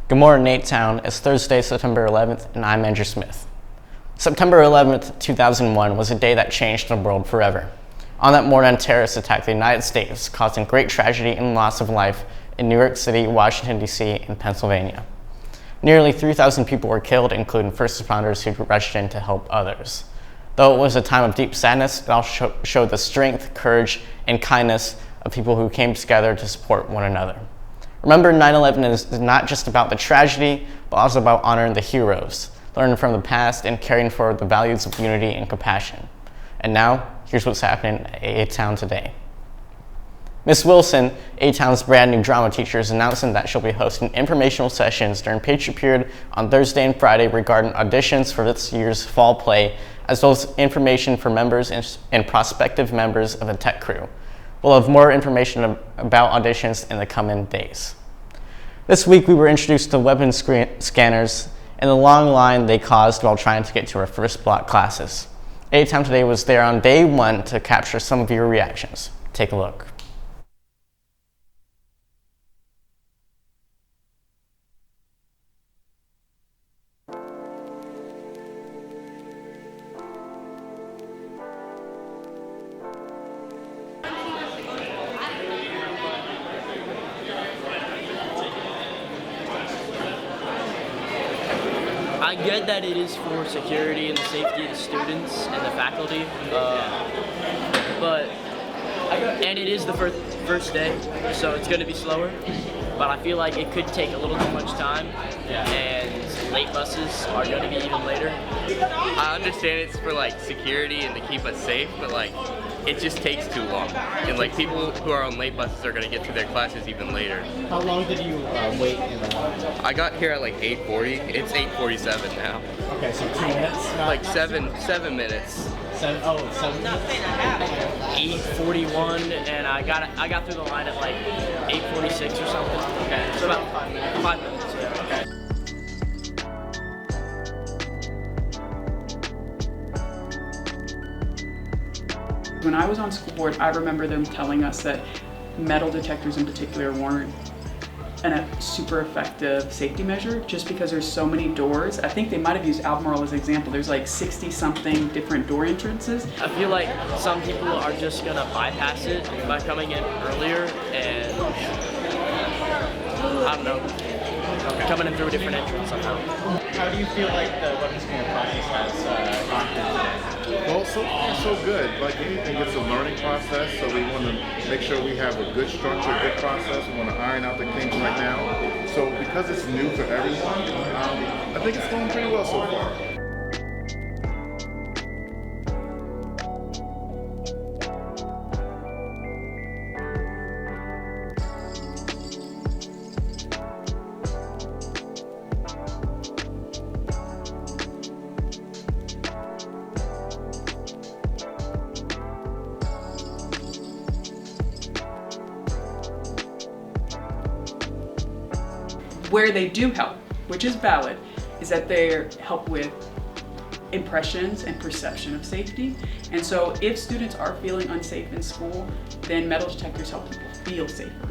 Good morning, ATown. It's Thursday, September 11th, and I'm Andrew Smith. September 11th, 2001 was a day that changed the world forever. On that morning, terrorists attacked the United States, causing great tragedy and loss of life in New York City, Washington, D.C., and Pennsylvania. Nearly 3,000 people were killed, including first responders who rushed in to help others. Though it was a time of deep sadness, it also showed the strength, courage, and kindness of people who came together to support one another. Remember, 9/11 is not just about the tragedy, but also about honoring the heroes, learning from the past, and caring for the values of unity and compassion. And now, here's what's happening at ATown today. Ms. Wilson, ATown's brand new drama teacher, is announcing that she'll be hosting informational sessions during Patriot Period on Thursday and Friday regarding auditions for this year's fall play, as well as information for members and prospective members of the tech crew. We'll have more information about auditions in the coming days. This week we were introduced to weapon scanners and the long line they caused while trying to get to our first block classes. ATown Today was there on day one to capture some of your reactions. Take a look. I get that it is for security and the safety of the students and the faculty, and it is the first day, so it's going to be slower, but I feel like it could take a little too much time, and late buses are going to be even later. I understand it's for like security and to keep us safe, but like it just takes too long, and like people who are on late buses are going to get to their classes even later. How long did you wait in the line? I got here at like 8:40. It's 8:47 now. Okay, so 2 minutes? Like seven minutes. 7 8:41, and I got through the line at like 8:46 or something. Okay, so about 5 minutes. 5 minutes, yeah. Okay. When I was on school board, I remember them telling us that metal detectors in particular weren't a super effective safety measure just because there's so many doors. I think they might have used Albemarle as an example. There's like 60-something different door entrances. I feel like some people are just gonna bypass it by coming in earlier and, I don't know, coming in through a different entrance somehow. How do you feel like the weapon scanner process has gone through? Well, so far so good. Like anything, it's a learning process, so we want to make sure we have a good structure, good process. We want to iron out the kinks right now. So because it's new for everyone, I think it's going pretty well so far. Where they do help, which is valid, is that they help with impressions and perception of safety. And so if students are feeling unsafe in school, then metal detectors help people feel safer.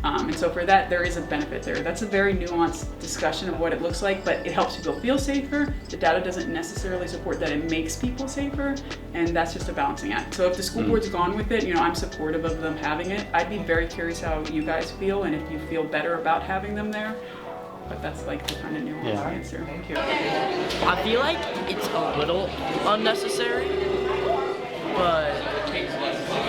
And so for that, there is a benefit there. That's a very nuanced discussion of what it looks like, but it helps people feel safer. The data doesn't necessarily support that it makes people safer, and that's just a balancing act. So if the school board's gone with it, I'm supportive of them having it. I'd be very curious how you guys feel and if you feel better about having them there. But that's like the kind of nuanced answer. Thank you. I feel like it's a little unnecessary, but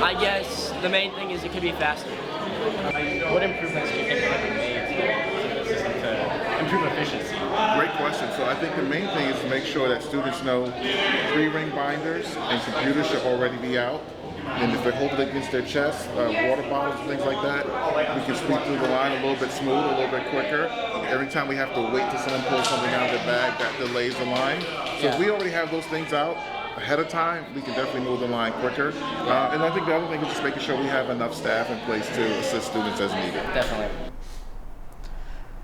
I guess the main thing is it could be faster. What improvements do you think can be made to the system to improve efficiency? Great question. So I think the main thing is to make sure that students know 3-ring binders and computers should already be out. And if they hold it against their chest, water bottles, things like that, we can sweep through the line a little bit smoother, a little bit quicker. Every time we have to wait till someone pulls something out of their bag, that delays the line. So if we already have those things out ahead of time, we can definitely move the line quicker. And I think the other thing is just making sure we have enough staff in place to assist students as needed. Definitely.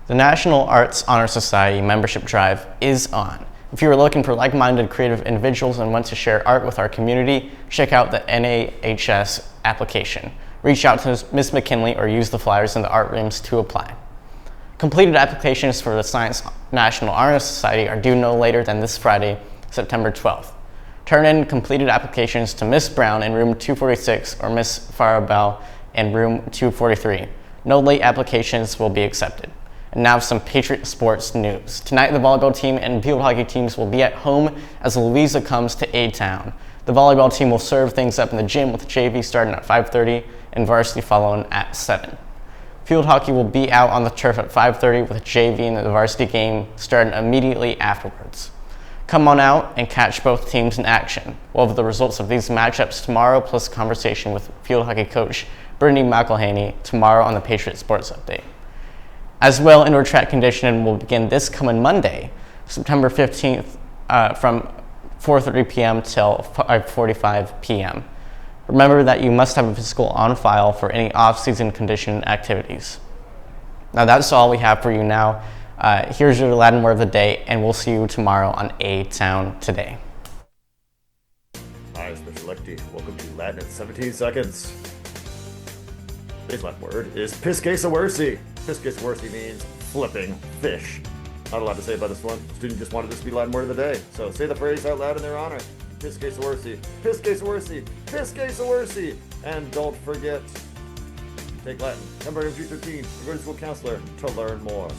The National Arts Honor Society membership drive is on. If you are looking for like-minded creative individuals and want to share art with our community, check out the NAHS application. Reach out to Ms. McKinley or use the flyers in the art rooms to apply. Completed applications for the Science National Honor Society are due no later than this Friday, September 12th. Turn in completed applications to Ms. Brown in room 246 or Ms. Farabelle in room 243. No late applications will be accepted. And now some Patriot sports news. Tonight, the volleyball team and field hockey teams will be at home as Louisa comes to ATown. The volleyball team will serve things up in the gym with JV starting at 5:30 and varsity following at 7. Field hockey will be out on the turf at 5:30 with JV and the varsity game starting immediately afterwards. Come on out and catch both teams in action. We'll have the results of these matchups tomorrow, plus a conversation with field hockey coach Brittany McElhaney tomorrow on the Patriot Sports Update. As well, indoor track conditioning will begin this coming Monday, September 15th, from 4:30 p.m. till 5:45 p.m. Remember that you must have a physical on file for any off-season conditioning activities. Now that's all we have for you now. Here's your Latin word of the day, and we'll see you tomorrow on A-Town Today. Hi, it's Mr. Lecty. Welcome to Latin in 17 seconds. Today's Latin word is piscasawersi. Piscasawersi means flipping fish. Not allowed to say about this one. Student just wanted this to be Latin word of the day. So say the phrase out loud in their honor. Piscasawersi. Piscasawersi. Piscasawersi. And don't forget, take Latin. Number 313. Go to school counselor to learn more.